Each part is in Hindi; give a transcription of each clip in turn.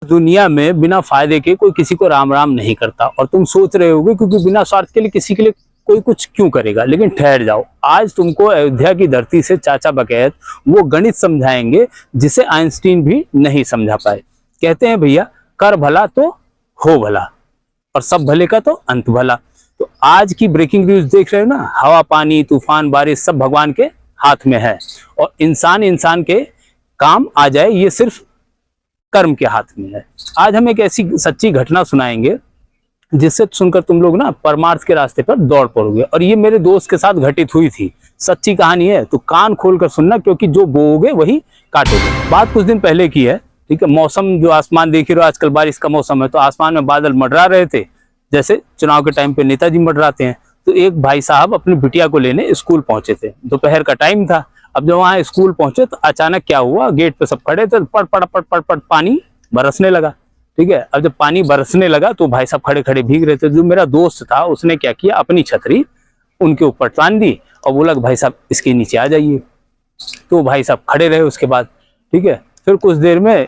दुनिया में बिना फायदे के कोई किसी को राम राम नहीं करता। और तुम सोच रहे होगे क्योंकि बिना स्वार्थ के लिए किसी के लिए कोई कुछ क्यों करेगा, लेकिन ठहर जाओ, आज तुमको अयोध्या की धरती से चाचा बकैत वो गणित समझाएंगे जिसे आइंस्टीन भी नहीं समझा पाए। कहते हैं भैया, कर भला तो हो भला और सब भले का तो अंत भला। तो आज की ब्रेकिंग न्यूज देख रहे हो ना, हवा पानी तूफान बारिश सब भगवान के हाथ में है, और इंसान के काम आ जाए ये सिर्फ कर्म के हाथ में है। आज हम एक ऐसी सच्ची घटना सुनाएंगे जिससे सुनकर तुम लोग ना परमार्थ के रास्ते पर दौड़ पड़ोगे। और ये मेरे दोस्त के साथ घटित हुई थी, सच्ची कहानी है, तो कान खोलकर सुनना, क्योंकि जो बोओगे वही काटोगे। बात कुछ दिन पहले की है, ठीक है। मौसम जो आसमान देख रहे हो, आजकल बारिश का मौसम है, तो आसमान में बादल मंडरा रहे थे, जैसे चुनाव के टाइम पे नेताजी मंडराते हैं। तो एक भाई साहब अपनी बिटिया को लेने स्कूल पहुंचे थे, दोपहर का टाइम था। अब जब वहां स्कूल पहुंचे तो अचानक क्या हुआ, गेट पे सब खड़े थे, पड़ पड़ पड़ पड़ पड़ पानी बरसने लगा, ठीक है। अब जब पानी बरसने लगा तो भाई साहब खड़े खड़े भीग रहे थे। जो मेरा दोस्त था उसने क्या किया, अपनी छतरी उनके ऊपर टान दी और बोला भाई साहब इसके नीचे आ जाइए। तो भाई साहब खड़े रहे उसके बाद, ठीक है। फिर कुछ देर में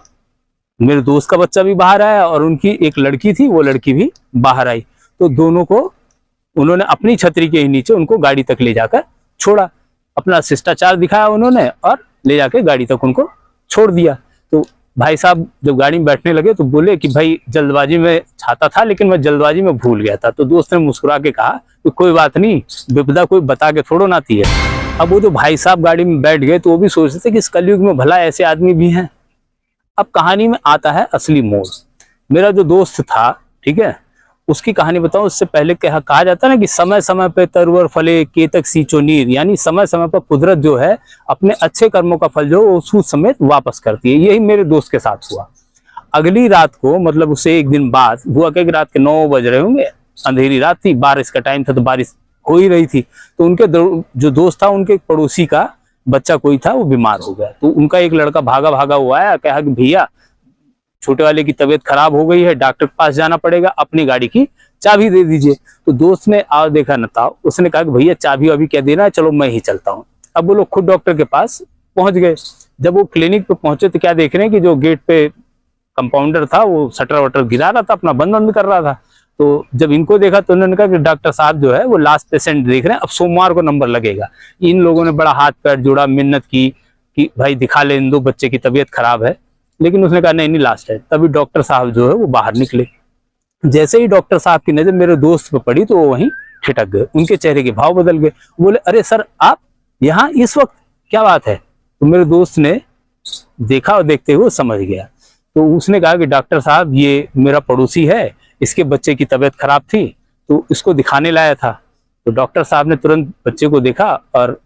मेरे दोस्त का बच्चा भी बाहर आया और उनकी एक लड़की थी, वो लड़की भी बाहर आई। तो दोनों को उन्होंने अपनी छतरी के ही नीचे उनको गाड़ी तक ले जाकर छोड़ा, अपना शिष्टाचार दिखाया उन्होंने और ले जाके गाड़ी तक उनको छोड़ दिया। तो भाई साहब जब गाड़ी में बैठने लगे तो बोले कि भाई जल्दबाजी में चाहता था, लेकिन मैं जल्दबाजी में भूल गया था। तो दोस्त ने मुस्कुरा के कहा कि कोई बात नहीं, विपदा कोई बता के थोड़ो नाती है। अब वो जो भाई साहब गाड़ी में बैठ गए तो वो भी सोचते थे कि इस कलयुग में भला ऐसे आदमी भी हैं। अब कहानी में आता है असली मोड़। मेरा जो दोस्त था, ठीक है, उसकी कहानी बताऊं उससे पहले कहा जाता है ना कि समय समय पे तरुवर फले केतक सींचो नीर, यानी समय समय पर कुदरत जो है अपने अच्छे कर्मों का फल जो वो सूद समेत वापस करती है। यही मेरे दोस्त के साथ हुआ। अगली रात को, मतलब उससे एक दिन बाद हुआ कि रात के 9 बज रहे होंगे, अंधेरी रात थी, बारिश का टाइम था, तो बारिश हो ही रही थी। तो उनके जो दोस्त था, उनके पड़ोसी का बच्चा कोई था, वो बीमार हो गया। तो उनका एक लड़का भागा भागा हुआ आया, कहा कि भैया छोटे वाले की तबीयत खराब हो गई है, डॉक्टर के पास जाना पड़ेगा, अपनी गाड़ी की चाबी दे दीजिए। तो दोस्त ने आओ देखा न था, उसने कहा कि भैया चाबी अभी क्या देना है, चलो मैं ही चलता हूँ। अब वो लोग खुद डॉक्टर के पास पहुंच गए। जब वो क्लिनिक पे पहुंचे तो क्या देख रहे हैं कि जो गेट पे कंपाउंडर था वो शटर वटर गिरा रहा था, अपना बंद कर रहा था। तो जब इनको देखा तो उन्होंने कहा कि डॉक्टर साहब जो है वो लास्ट पेशेंट देख रहे हैं, अब सोमवार को नंबर लगेगा। इन लोगों ने बड़ा हाथ पैर जोड़ा, मिन्नत की कि भाई दिखा ले, इन दो बच्चे की तबीयत खराब है। लेकिन उसने कहा नहीं लास्ट है। तभी डॉक्टर साहब जो है वो बाहर निकले। जैसे ही डॉक्टर साहब की नजर मेरे दोस्त पे पड़ी तो वो वहीं ठिठक गए, उनके चेहरे के भाव बदल गए। बोले अरे सर आप यहाँ इस वक्त, क्या बात है? तो मेरे दोस्त ने देखा और देखते हुए समझ गया। तो उसने कहा कि डॉक्टर साहब ये मेरा पड़ोसी है, इसके बच्चे की तबीयत खराब थी तो इसको दिखाने लाया था। तो डॉक्टर साहब ने तुरंत बच्चे को देखा और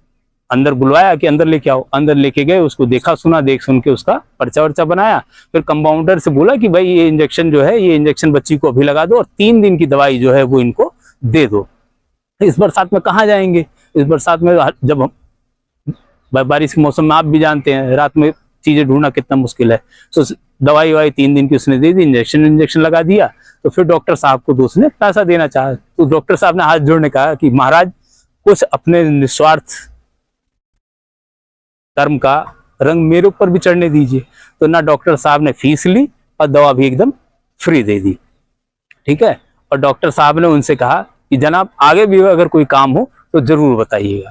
अंदर बुलवाया कि अंदर लेके आओ। अंदर लेके गए, उसको देखा सुना, देख सुन के उसका पर्चा वर्चा बनाया। फिर कंपाउंडर से बोला कि भाई ये इंजेक्शन जो है, ये इंजेक्शन बच्ची को अभी लगा दो और 3 दिन की दवाई जो है वो इनको दे दो। इस बरसात में कहाँ जाएंगे? इस बरसात में जब हम बारिश के मौसम में आप भी जानते हैं रात में चीजें ढूंढना कितना मुश्किल है। तो दवाई वाई 3 दिन की उसने दे दी, इंजेक्शन लगा दिया। तो फिर डॉक्टर साहब को दोस्त ने पैसा देना चाहा तो डॉक्टर साहब ने हाथ जोड़ने कहा कि महाराज कुछ अपने निस्वार्थ कर्म का रंग मेरे ऊपर भी चढ़ने दीजिए। तो ना डॉक्टर साहब ने फीस ली और दवा भी एकदम फ्री दे दी, ठीक है। और डॉक्टर साहब ने उनसे कहा कि जनाब आगे भी अगर कोई काम हो तो जरूर बताइएगा।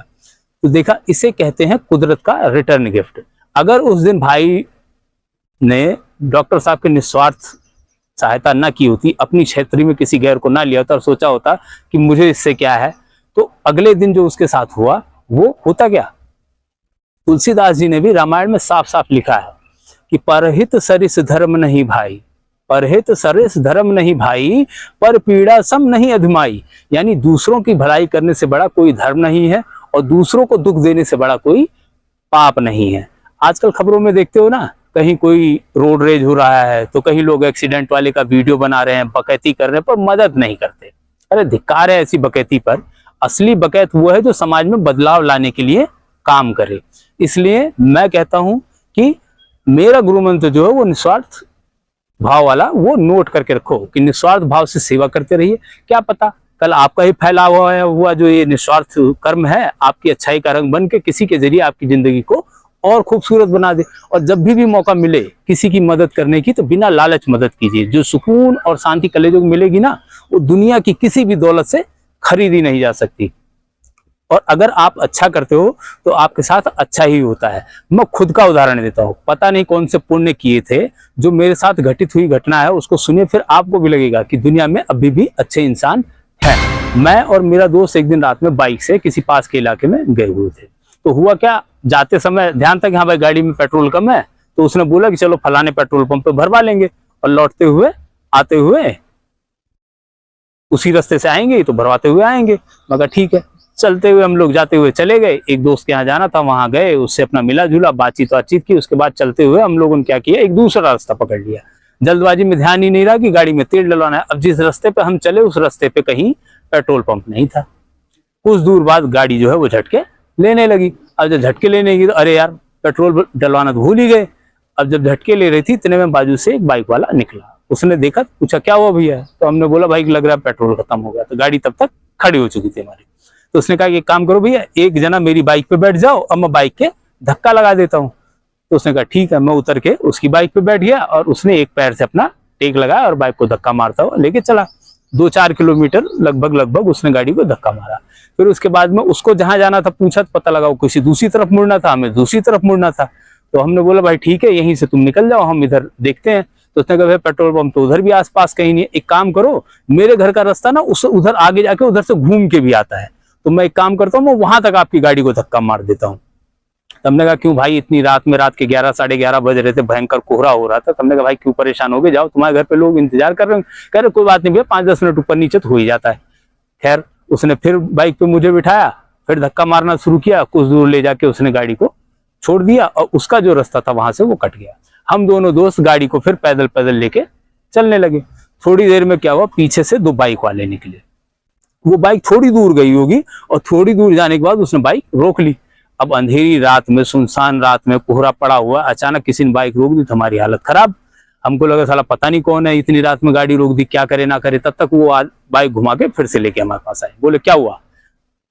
तो देखा, इसे कहते हैं कुदरत का रिटर्न गिफ्ट। अगर उस दिन भाई ने डॉक्टर साहब के निस्वार्थ सहायता ना की होती, अपनी क्षेत्र में किसी गैर को ना लिया होता और सोचा होता कि मुझे इससे क्या है, तो अगले दिन जो उसके साथ हुआ वो होता क्या? तुलसीदास जी ने भी रामायण में साफ साफ लिखा है कि परहित सरिस धर्म नहीं भाई, परहित सरिस धर्म नहीं भाई, पर पीड़ा सम नहीं अधमाई। यानी दूसरों की भलाई करने से बड़ा कोई धर्म नहीं है और दूसरों को दुख देने से बड़ा कोई पाप नहीं है। आजकल खबरों में देखते हो ना, कहीं कोई रोड रेज हो रहा है तो कहीं लोग एक्सीडेंट वाले का वीडियो बना रहे हैं, बकैती कर रहे हैं, पर मदद नहीं करते। अरे धिक्कार है ऐसी बकैती पर। असली बकैत वो है जो समाज में बदलाव लाने के लिए काम करे। इसलिए मैं कहता हूं कि मेरा गुरु मंत्र जो है वो निस्वार्थ भाव वाला, वो नोट करके रखो कि निस्वार्थ भाव से सेवा करते रहिए। क्या पता कल आपका ही फैला हुआ जो ये निस्वार्थ कर्म है आपकी अच्छाई का रंग बन के किसी के जरिए आपकी जिंदगी को और खूबसूरत बना दे। और जब भी मौका मिले किसी की मदद करने की तो बिना लालच मदद कीजिए। जो सुकून और शांति कलेजों को मिलेगी ना, वो दुनिया की किसी भी दौलत से खरीदी नहीं जा सकती। और अगर आप अच्छा करते हो तो आपके साथ अच्छा ही होता है। मैं खुद का उदाहरण देता हूँ, पता नहीं कौन से पुण्य किए थे जो मेरे साथ घटित हुई घटना है उसको सुनिए, फिर आपको भी लगेगा कि दुनिया में अभी भी अच्छे इंसान हैं। मैं और मेरा दोस्त एक दिन रात में बाइक से किसी पास के इलाके में गए हुए थे। तो हुआ क्या, जाते समय ध्यान था कि हाँ भाई गाड़ी में पेट्रोल कम है, तो उसने बोला कि चलो फलाने पेट्रोल पंप पे भरवा लेंगे और लौटते हुए आते हुए उसी रास्ते से आएंगे तो भरवाते हुए आएंगे। मगर ठीक है, चलते हुए हम लोग जाते हुए चले गए। एक दोस्त के यहाँ जाना था, वहां गए, उससे अपना मिला जुला, बातचीत की। उसके बाद चलते हुए हम लोगों ने क्या किया, एक दूसरा रास्ता पकड़ लिया। जल्दबाजी में ध्यान ही नहीं रहा कि गाड़ी में तेल डलवाना है। अब जिस रास्ते पे हम चले उस रास्ते पे कहीं पेट्रोल पंप नहीं था। कुछ दूर बाद गाड़ी जो है वो झटके लेने लगी। अब जब झटके लेने लगी तो अरे यार पेट्रोल डलवाना तो भूल ही गए। अब जब झटके ले रही थी इतने में बाजू से एक बाइक वाला निकला। उसने देखा, पूछा क्या हुआ भैया? तो हमने बोला भाई लग रहा है पेट्रोल खत्म हो गया। तो गाड़ी तब तक खड़ी हो चुकी थी हमारी। तो उसने कहा कि एक काम करो भैया, एक जना मेरी बाइक पे बैठ जाओ, अब मैं बाइक के धक्का लगा देता हूँ। तो उसने कहा ठीक है। मैं उतर के उसकी बाइक पे बैठ गया और उसने एक पैर से अपना टेक लगाया और बाइक को धक्का मारता हुआ लेके चला। 2-4 किलोमीटर लगभग उसने गाड़ी को धक्का मारा। फिर उसके बाद में उसको जहां जाना था पूछा तो पता लगा वो किसी दूसरी तरफ मुड़ना था, हमें दूसरी तरफ मुड़ना था। तो हमने बोला भाई ठीक है, यहीं से तुम निकल जाओ, हम इधर देखते हैं। तो उसने कहा भाई पेट्रोल पंप तो उधर भी आसपास कहीं नहीं है, एक काम करो मेरे घर का रास्ता ना उस उधर आगे जाके उधर से घूम के भी आता है, तो मैं एक काम करता हूँ मैं वहां तक आपकी गाड़ी को धक्का मार देता हूँ। हमने कहा क्यों भाई, इतनी रात में, रात के 11 साढ़े 11 बज रहे थे, भयंकर कोहरा हो रहा था। हमने कहा भाई क्यों परेशान हो गए, जाओ तुम्हारे घर पे लोग इंतजार कर रहे हैं। कह रहे कोई बात नहीं भैया, 5-10 मिनट ऊपर नीचे तो हो ही जाता है। खैर उसने फिर बाइक पे मुझे बिठाया, फिर धक्का मारना शुरू किया। कुछ दूर ले जाके उसने गाड़ी को छोड़ दिया और उसका जो रास्ता था वहां से वो कट गया। हम दोनों दोस्त गाड़ी को फिर पैदल पैदल लेके चलने लगे। थोड़ी देर में क्या हुआ, पीछे से 2 बाइक वाले निकले। वो बाइक थोड़ी दूर गई होगी और थोड़ी दूर जाने के बाद उसने बाइक रोक ली। अब अंधेरी रात में, सुनसान रात में, कोहरा पड़ा हुआ, अचानक किसी ने बाइक रोक दी तो हमारी हालत खराब। हमको लगा साला पता नहीं कौन है, इतनी रात में गाड़ी रोक दी, क्या करे ना करे। तब तक वो बाइक घुमा के फिर से लेके हमारे पास आए। बोले क्या हुआ?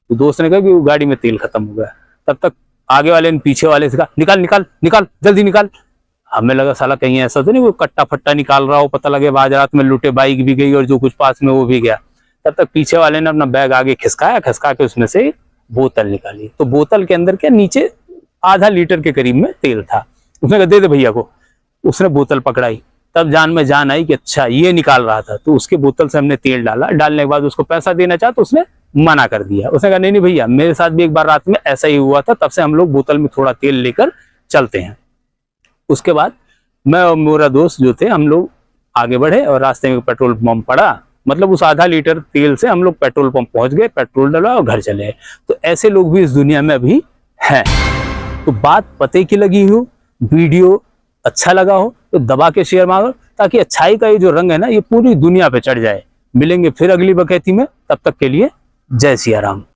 तो दोस्त ने कहा कि वो गाड़ी में तेल खत्म हो गया। तब तक आगे वाले ने पीछे वाले से कहा निकाल निकाल निकाल, जल्दी निकाल। हमें लगा साला कहीं ऐसा तो नहीं वो कट्टा फट्टा निकाल रहा हो, पता लगे आज रात में लूटे, बाइक भी गई और जो कुछ पास में वो भी गया। तब तक पीछे वाले ने अपना बैग आगे खिसका के उसमें से बोतल निकाली। तो बोतल के अंदर क्या नीचे आधा लीटर के करीब में तेल था। उसने कहा दे दे भैया को। उसने बोतल पकड़ाई, तब जान में जान आई कि अच्छा ये निकाल रहा था। तो उसके बोतल से हमने तेल डाला। डालने के बाद उसको पैसा देना चाहा तो उसने मना कर दिया। उसने कहा नहीं भैया, मेरे साथ भी एक बार रात में ऐसा ही हुआ था, तब से हम लोग बोतल में थोड़ा तेल लेकर चलते हैं। उसके बाद मैं और मेरा दोस्त जो थे हम लोग आगे बढ़े और रास्ते में पेट्रोल पंप पड़ा। मतलब उस आधा लीटर तेल से हम लोग पेट्रोल पंप पहुंच गए, पेट्रोल डलवा और घर चले। तो ऐसे लोग भी इस दुनिया में अभी हैं। तो बात पते की लगी हो, वीडियो अच्छा लगा हो तो दबा के शेयर मारो, ताकि अच्छाई का ये जो रंग है ना ये पूरी दुनिया पे चढ़ जाए। मिलेंगे फिर अगली बकैती में, तब तक के लिए जय सिया राम।